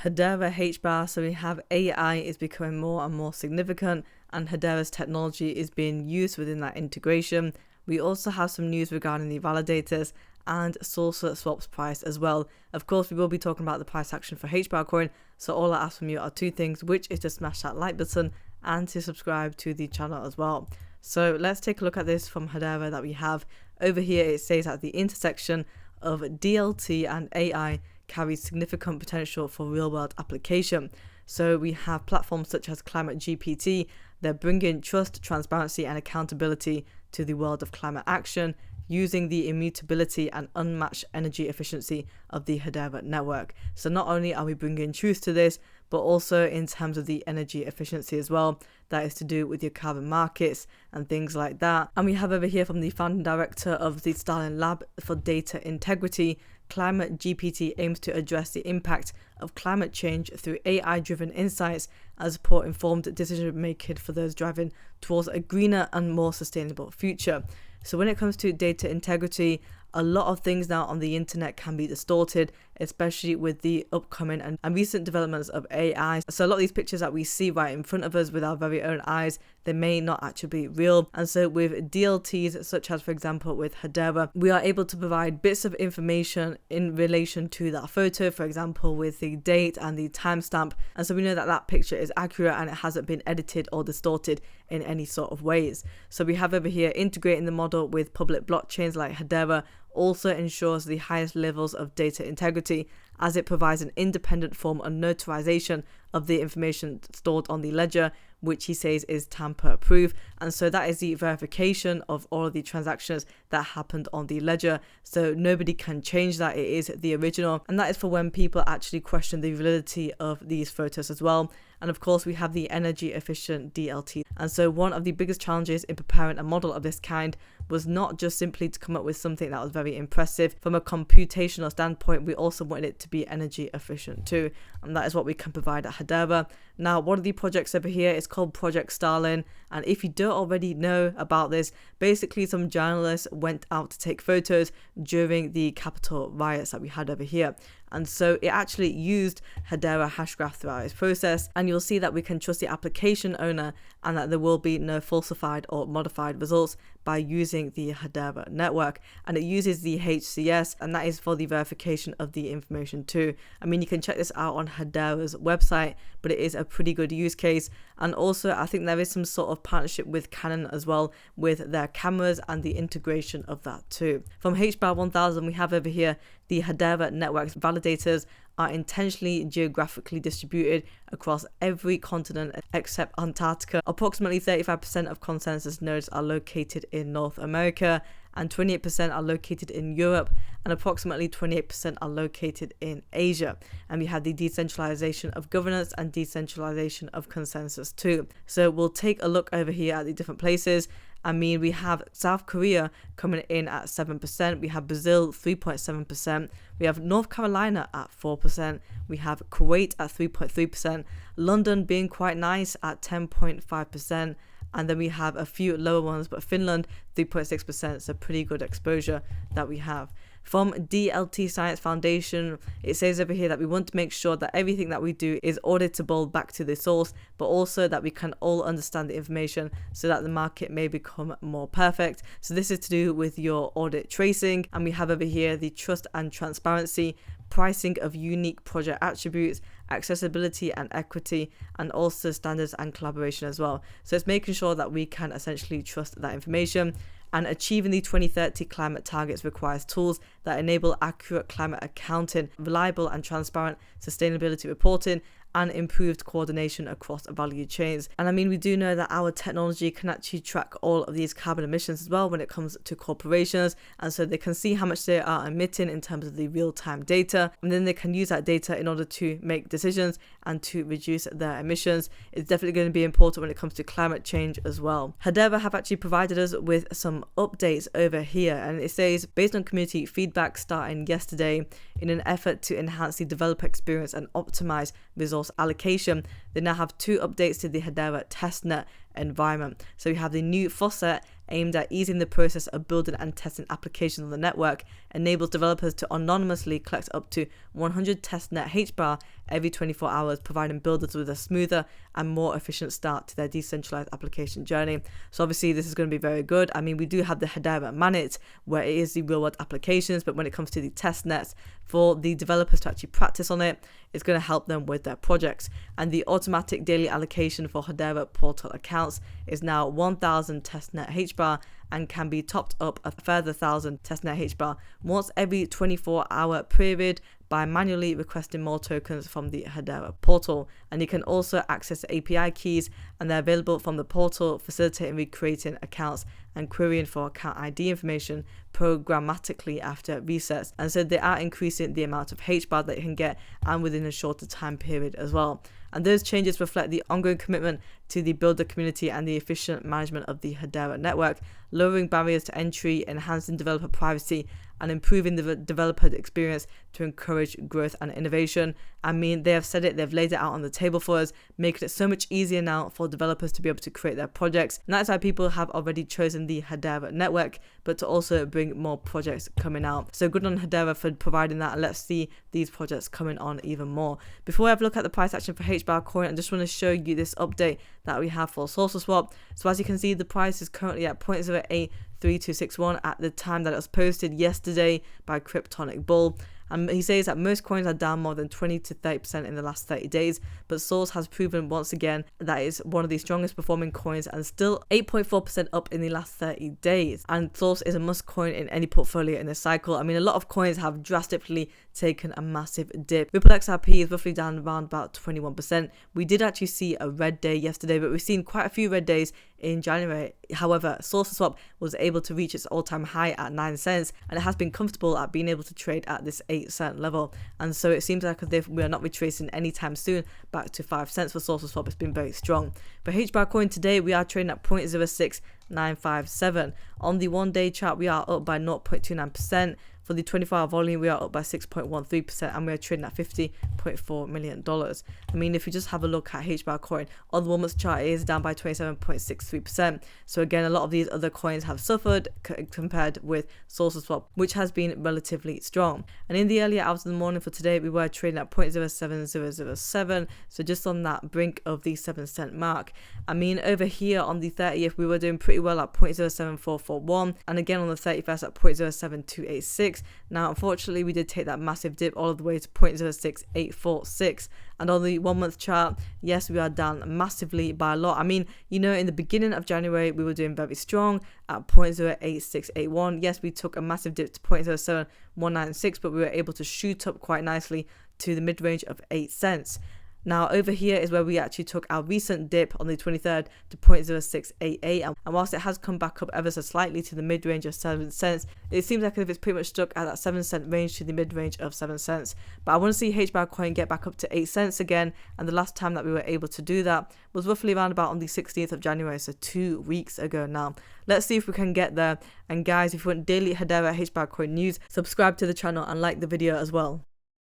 Hedera Hbar, so we have AI is becoming more and more significant, and Hedera's technology is being used within that integration. We also have some news regarding the validators and Salsa swaps price as well. Of course, we will be talking about the price action for HBAR coin, so all I ask from you are two things, which is to smash that like button and to subscribe to the channel as well. So let's take a look at this from Hedera that we have. Over here it says that the intersection of DLT and AI carries significant potential for real-world application. So we have platforms such as Climate GPT. They're bringing trust, transparency and accountability to the world of climate action using the immutability and unmatched energy efficiency of the Hedera network. So not only are we bringing truth to this, but also in terms of the energy efficiency as well. That is to do with your carbon markets and things like that. And we have over here from the founding director of the Starling Lab for Data Integrity, Climate GPT aims to address the impact of climate change through AI-driven insights and support informed decision making for those driving towards a greener and more sustainable future. So when it comes to data integrity, a lot of things now on the internet can be distorted, especially with the upcoming and recent developments of AI. So a lot of these pictures that we see right in front of us with our very own eyes, they may not actually be real. And so with DLTs, such as for example with Hedera, we are able to provide bits of information in relation to that photo, for example with the date and the timestamp. And so we know that that picture is accurate and it hasn't been edited or distorted in any sort of ways. So we have over here integrating the model with public blockchains like Hedera also ensures the highest levels of data integrity, as it provides an independent form of notarization of the information stored on the ledger, which he says is tamper-proof. And so that is the verification of all of the transactions that happened on the ledger. So nobody can change that. It is the original. And that is for when people actually question the validity of these photos as well. And of course, we have the energy efficient DLT. And so one of the biggest challenges in preparing a model of this kind was not just simply to come up with something that was very impressive. From a computational standpoint, we also wanted it to be energy efficient too. And that is what we can provide at Hedera. Now, one of the projects over here is called Project Starling. And if you don't already know about this, basically some journalists went out to take photos during the Capitol riots that we had over here. And so it actually used Hedera Hashgraph throughout its process. And you'll see that we can trust the application owner and that there will be no falsified or modified results by using the Hedera network. And it uses the HCS, and that is for the verification of the information too. I mean, you can check this out on Hedera's website, but it is a pretty good use case. And also, I think there is some sort of partnership with Canon as well with their cameras and the integration of that too. From HBAR 1000, we have over here the Hedera network's validators are intentionally geographically distributed across every continent except Antarctica. Approximately 35% of consensus nodes are located in North America, and 28% are located in Europe, and approximately 28% are located in Asia. And we have the decentralization of governance and decentralization of consensus too. So we'll take a look over here at the different places. I mean, we have South Korea coming in at 7%. We have Brazil 3.7%. We have North Carolina at 4%. We have Kuwait at 3.3%. London being quite nice at 10.5%. And then we have a few lower ones, but Finland 3.6%. So pretty good exposure that we have. From DLT Science Foundation, it says over here that we want to make sure that everything that we do is auditable back to the source, but also that we can all understand the information so that the market may become more perfect. So this is to do with your audit tracing. And we have over here the trust and transparency, pricing of unique project attributes, accessibility and equity, and also standards and collaboration as well. So it's making sure that we can essentially trust that information. And achieving the 2030 climate targets requires tools that enable accurate climate accounting, reliable and transparent sustainability reporting, and improved coordination across value chains. And I mean, we do know that our technology can actually track all of these carbon emissions as well when it comes to corporations. And so they can see how much they are emitting in terms of the real-time data. And then they can use that data in order to make decisions and to reduce their emissions. It's definitely going to be important when it comes to climate change as well. Hedera have actually provided us with some updates over here. And it says, based on community feedback starting yesterday, in an effort to enhance the developer experience and optimize resource allocation, they now have 2 updates to the Hedera testnet environment. So we have the new faucet aimed at easing the process of building and testing applications on the network, enables developers to anonymously collect up to 100 testnet HBAR every 24 hours, providing builders with a smoother and more efficient start to their decentralized application journey. So obviously this is going to be very good. I mean, we do have the Hedera Manit, where it is the real world applications, but when it comes to the test nets, for the developers to actually practice on it, it's going to help them with their projects. And the automatic daily allocation for Hedera portal accounts is now 1000 testnet HBAR and can be topped up a further 1000 testnet HBAR once every 24-hour period by manually requesting more tokens from the Hedera portal. And you can also access the API keys, and they're available from the portal, facilitating recreating accounts and querying for account ID information programmatically after resets. And so they are increasing the amount of HBAR that you can get, and within a shorter time period as well. And those changes reflect the ongoing commitment to the builder community and the efficient management of the Hedera network, lowering barriers to entry, enhancing developer privacy, and improving the developer experience to encourage growth and innovation. I mean, they have said it, they've laid it out on the table for us, making it so much easier now for developers to be able to create their projects. And that's why people have already chosen the Hedera network, but to also bring more projects coming out. So good on Hedera for providing that, and let's see these projects coming on even more. Before I have a look at the price action for HBAR coin, I just want to show you this update that we have for SaucerSwap. So as you can see, the price is currently at 0.083261 at the time that it was posted yesterday by Cryptonic Bull. And he says that most coins are down more than 20 to 30% in the last 30 days, but Source has proven once again that is one of the strongest performing coins and still 8.4% up in the last 30 days. And Source is a must coin in any portfolio in this cycle. I mean, a lot of coins have drastically taken a massive dip. Ripple XRP is roughly down around about 21%. We did actually see a red day yesterday, but we've seen quite a few red days in January. However, SaucerSwap was able to reach its all-time high at 9 cents, and it has been comfortable at being able to trade at this 8-cent level. And so it seems like as if we are not retracing anytime soon back to 5 cents for SaucerSwap. It's been very strong. For HBAR coin today, we are trading at 0.06957. On the 1-day chart, we are up by 0.29%. For the 24-hour volume, we are up by 6.13%, and we are trading at $50.4 million. I mean, if you just have a look at HBAR coin, on the 1 month chart, it is down by 27.63%. So again, a lot of these other coins have suffered compared with SaucerSwap, which has been relatively strong. And in the earlier hours of the morning for today, we were trading at 0.07007, so just on that brink of the 7-cent mark. I mean, over here on the 30th, we were doing pretty well at 0.07441, and again on the 31st at 0.07286. Now, unfortunately, we did take that massive dip all the way to 0.06846. And on the 1 month chart, yes, we are down massively by a lot. I mean, you know, in the beginning of January, we were doing very strong at 0.08681. Yes, we took a massive dip to 0.07196, but we were able to shoot up quite nicely to the mid-range of 8 cents. Now, over here is where we actually took our recent dip on the 23rd to 0.0688, and whilst it has come back up ever so slightly to the mid-range of 7 cents, it seems like as if it's pretty much stuck at that 7-cent range to the mid-range of 7 cents. But I want to see HBAR coin get back up to 8 cents again, and the last time that we were able to do that was roughly around about on the 16th of January, so 2 weeks ago now. Let's see if we can get there. And guys, if you want daily Hedera HBAR coin news, subscribe to the channel and like the video as well.